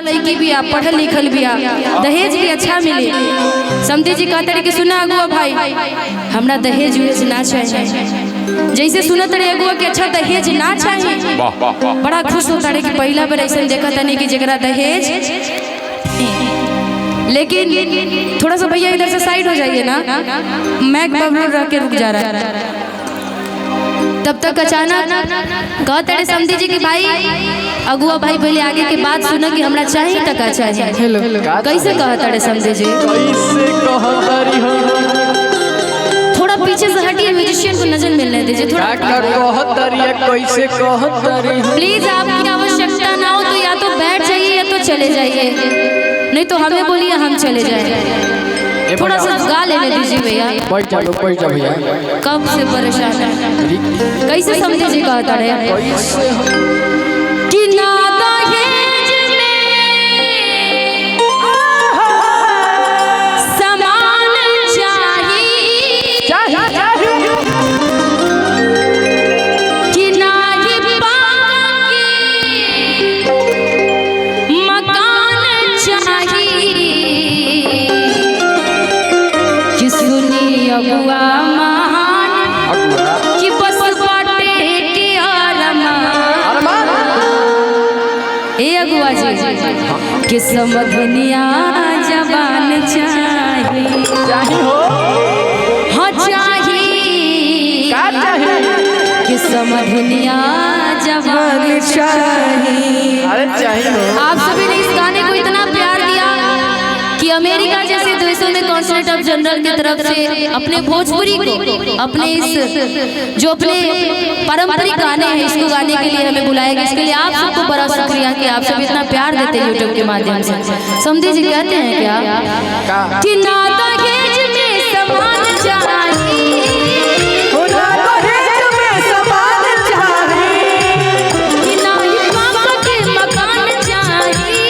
लड़की भी आ, पढ़ल लिखल भी आ, दहेज भी अच्छा मिले। समझी जी कहते कि सुना अगुआ भाई हमरा दहेज उहेज ना चाहिए। जैसे सुनत रहे अगुआ के अच्छा दहेज ना चाहिए, बड़ा खुश होता रहे कि पहला बार ऐसा देखा था नहीं कि जगरा दहेज। लेकिन थोड़ा सा भैया इधर से साइड हो जाइए ना, मैक बबलू रह के रुक जा रहा है। तब तक अचानक कहते रहे समझी जी कि भाई अगुआ भाई पहले आगे के बात सुनो कि हमरा चाहिए टका चाहिए। कैसे कहता रहे समझी जी, थोड़ा पीछे से हटिए, म्यूजिशियन को नजर मिलने दीजिए थोड़ा। कैसे प्लीज आपकी आवश्यकता ना हो तो या तो बैठ जाइए या तो चले जाइए, नहीं तो हमें बोलिए हम चले जाए। थोड़ा सा गा लेने दीजिए भैया। बैठ जा भैया। कब से परेशान है, कैसे समझे जी कहता रहे कि ना दहेज में सामान चाहिए, कि ना ही बाकी मकान चाहिए, कि सुनी अगुआ महान कि बस बाटे के अरमान। ए अगुआ जी कि समधनिया जवान चाहिए, हाँ चाहिए, कि समधनिया जवान चाहिए। आप सभी ने इस गाने को इतना प्यार दिया कि अमेरिका जैसे देशों में कॉन्सुलेट ऑफ जनरल की तरफ से अपने भोजपुरी को, अपने इस जो अपने पारंपरिक गाने हैं इसको गाने के लिए हमें बुलाया गया। इसके लिए आप सबको बड़ा शुक्रिया कि आप सब इतना प्यार देते हैं यूट्यूब के माध्यम से। समझी जी कहते हैं क्या कि ना दहेज में सामान चाहिए, कि ना ही पापा के मकान चाहिए,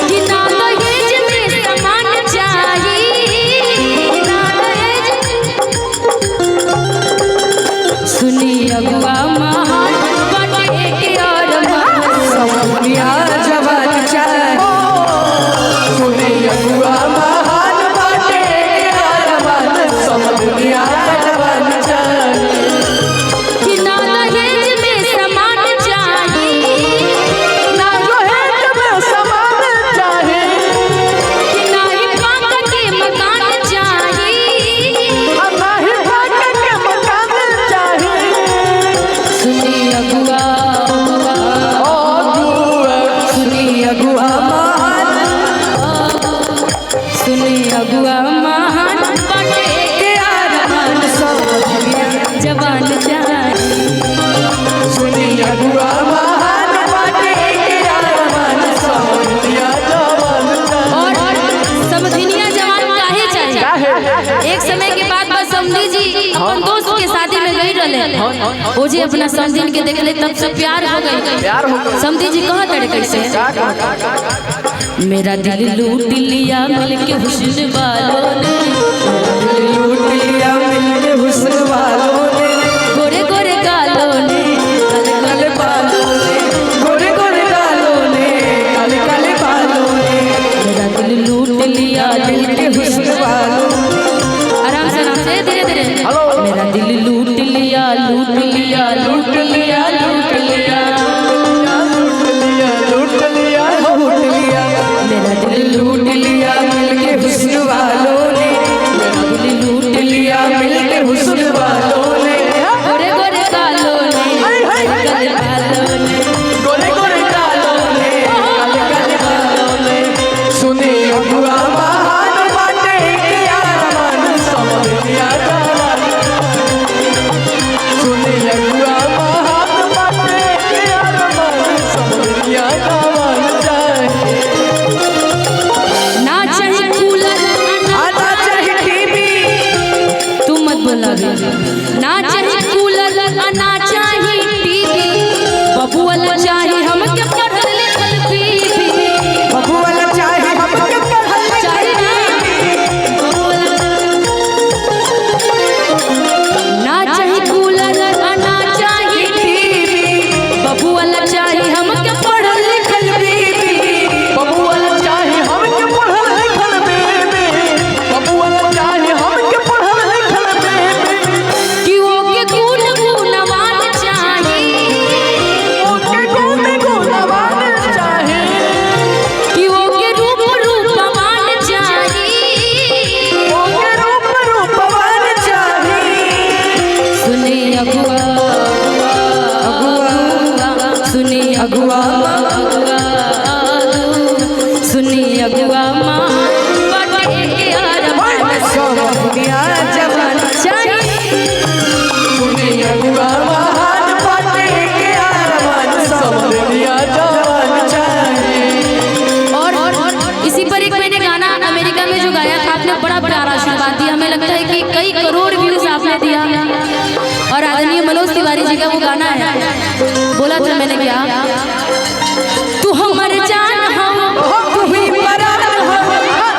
कि ना दहेज में सामान चाहिए, ना दहेज। सुनी अगुआ महान बाटे के अरमान, समधनिया जवान चाहिए। सुनी अगुआ महान बाटे के अरमान, समधनिया जवान चाहिए। कि ना दहेज में सामान चाहिए, ना दहेज में सामान चाहिए, कि ना ही पापा के मकान चाहिए, ना ही भाग्य के मकान चाहिए। सुनी अगुआ, सुनी अगुआ महान, सुनी अगुआ महान बाटे के अरमान, समधनिया जवान चाहिए। सुनी अगुआ महान बाटे के अरमान, समधनिया जवान चाहिए। और समधिनिया जवान काहे चाहिए। एक समय के बाद बस समझी जी अपन दोस्त के शादी में गई रहे, वो जी अपना समझिन के देखले तब से प्यार हो गई। समझी जी कहा तड़े कैसे, मेरा दिल लूट लिया मिलके हुस्न वालों ने, लूट लिया मिलके हुस्न वालों ने, गोरे गोरे गालों ने, काले काले बालों ने, गोरे गोरे गालों ने, काले काले बालों ने। मेरा दिल लूट लिया मिलके हुस्न वालों। आराम से धीरे धीरे। मेरा दिल लूट लिया लूट लिया लूट लिया लूट लिया, लूट लिया लूट लिया, मेरा दिल लूट लिया मिलके हुस्न वालों ने, दिल लूट लिया मिलके हुस्न वालों ने। अगुआ सुनी अगुआ माँ बाटे के अरमान दुनिया जवान चाहिए सुनी अगुआ महान बाटे के अरमान सब दुनिया जवान चाहिए। और इसी पर एक मैंने गाना अमेरिका में जो गाया था, आपने बड़ा प्यारा आशीर्वाद दिया। हमें लगता है कि कई करोड़ व्यूज आपने दिया। और आदरणीय मनोज तिवारी जी का वो गाना है, बोला था मैंने क्या, तू हमारे जान हो तू ही परान हो,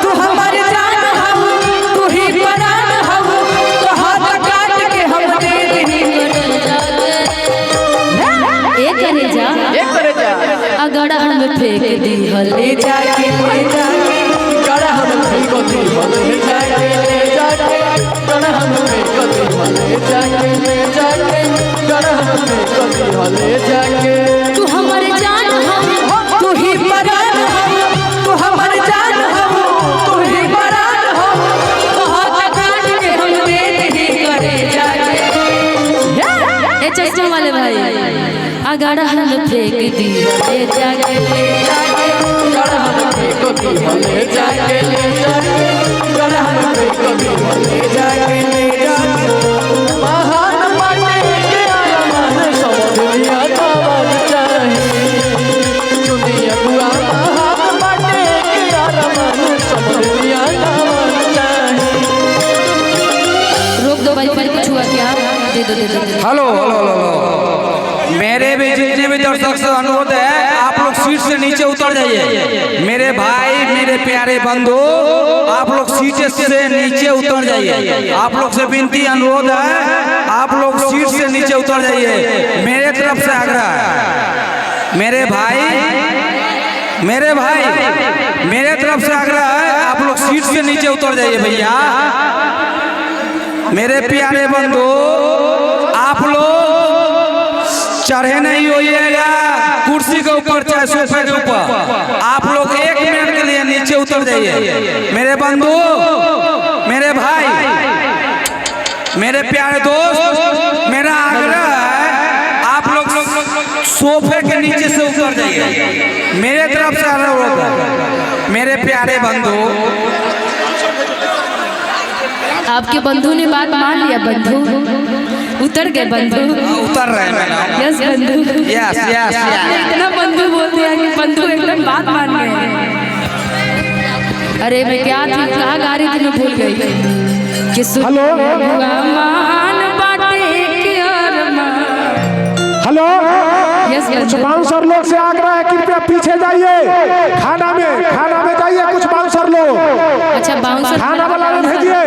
तू हमारे जान हो, तू ही परान हो, तो हाथ काट के हम दे दी एक करे जा अगर हम फेंक दी हले ले जाके गड़ा हम फेंको दी ले जाके ले जाके गड़ा हम फेंको दी ले जाके ले जाके गड़ा हम फेंको दी ले जाके। तू हमारे जान हो तू ही परान हो, तू हमारे जान हो, तू ही परान हो, तो हाथ काट के हम दे दी करे जाके। ए चश्मा वाले भाई, अगर हम फेंक दी ले जाके ले जाके गड़ा हम फेंको दी ले जाके ले जाके गड़ा हम फेंको दी ले जाके ले जाके। महान बाटे के अरमान सब दुनिया जवान चाहिए। सुनी अगुआ महान बाटे के अरमान सब दुनिया जवान चाहिए। रोक दो भाई, फिर कुछ हुआ क्या? दे दो। हेलो हेलो हेलो, मेरे भी जितने भी दर्शक से अनुरोध है, आप लोग सीट से नीचे उतर जाइए। मेरे भाई, मेरे प्यारे बंधु, आप लोग सीट से नीचे उतर जाइए। आप लोग से विनती अनुरोध है, आप लोग सीट से नीचे उतर जाइए। मेरे तरफ से आग्रह है, मेरे भाई, मेरे तरफ से आग्रह है, आप लोग सीट से नीचे उतर जाइए भैया। मेरे प्यारे बंधु, आप लोग चढ़े नहीं होइएगा कुर्सी के ऊपर चाहे सोफे के ऊपर। आप लोग 1 मिनट के लिए नीचे उतर जाइए। मेरे बंधु, मेरे भाई, मेरे प्यारे दोस्त, मेरा आग्रह है, आप लोग सोफे के नीचे से उतर जाइए। मेरे तरफ से अनुरोध है, मेरे प्यारे बंधु। आपके बंधु ने बात मान लिया। बंधु उतर गए, बंधु उतर रहे हैं। यस बंधु, यस यस आपने इतना बंधु बोलते हैं कि बंधु एकदम बात मान गए। अरे मैं क्या थी, कहाँ गा रही थी, मैं भूल गई कि मान बाटे के अरमान। हेलो, यस कुछ बंधु। बाउंसर लोग से आग्रह है, कृपया पीछे जाइए। खाना में जाइए, कुछ बाउंसर लोग अच्छा बाउंसर खाना वाला में भेजिए।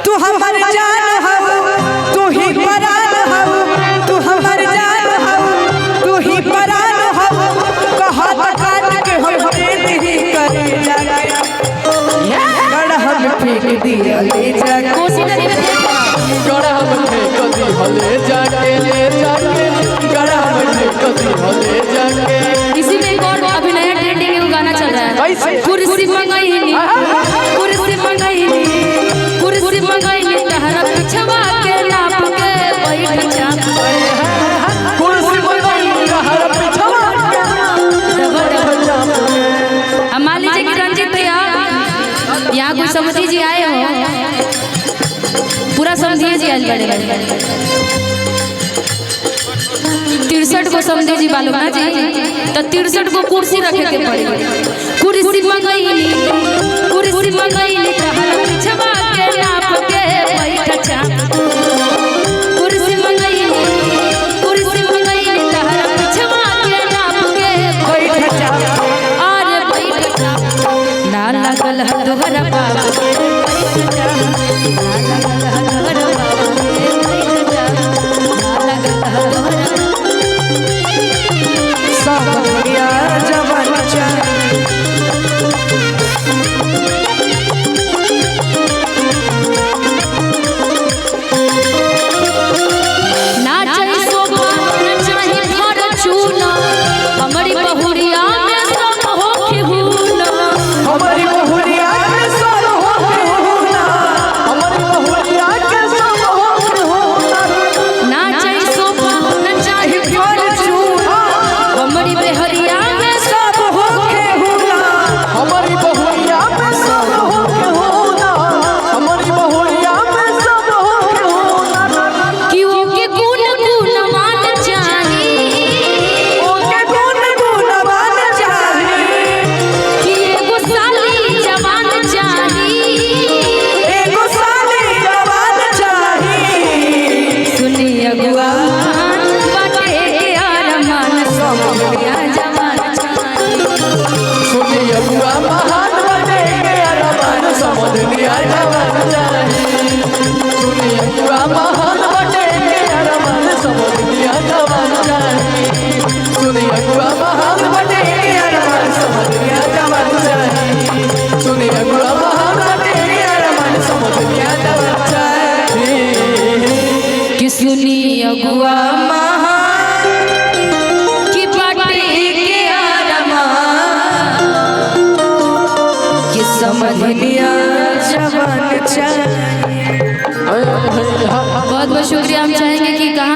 तू हमारे जान हो, तू ही परान हो, तू हमारे जान हो, तू ही परान हो, तो हाथ काट के हम दे दी करे जाके। गड़ा हम फेंक दिया ले जाके, कोसी नदी में गड़ा हम फेंक दिया ले जाके ले जाके, गड़ा हम फेंक दिया ले जाके। इसी में एक और अभी नया ट्रेंडिंग में गाना चल रहा है। कुर्सी मंगाईनी, कुर्सी मंगाईनी, कुर्सी मंगाईनी, तहरा पिछवा के नाप के बैठ चाप कुर्सी मंगाईनी, तहरा पिछवा के अब मान लीजिए कि रंजित भैया यहाँ कुछ समझी जी आए हो, पूरा समझिए जी। आज बड़े 63 को समझे जी बालू ना जी, तो 63 को कुर्सी रखे के पड़ी। कुर्सी मंगाईनी, कुर्सी मंगाईनी, तहरा पिछवा के नाप के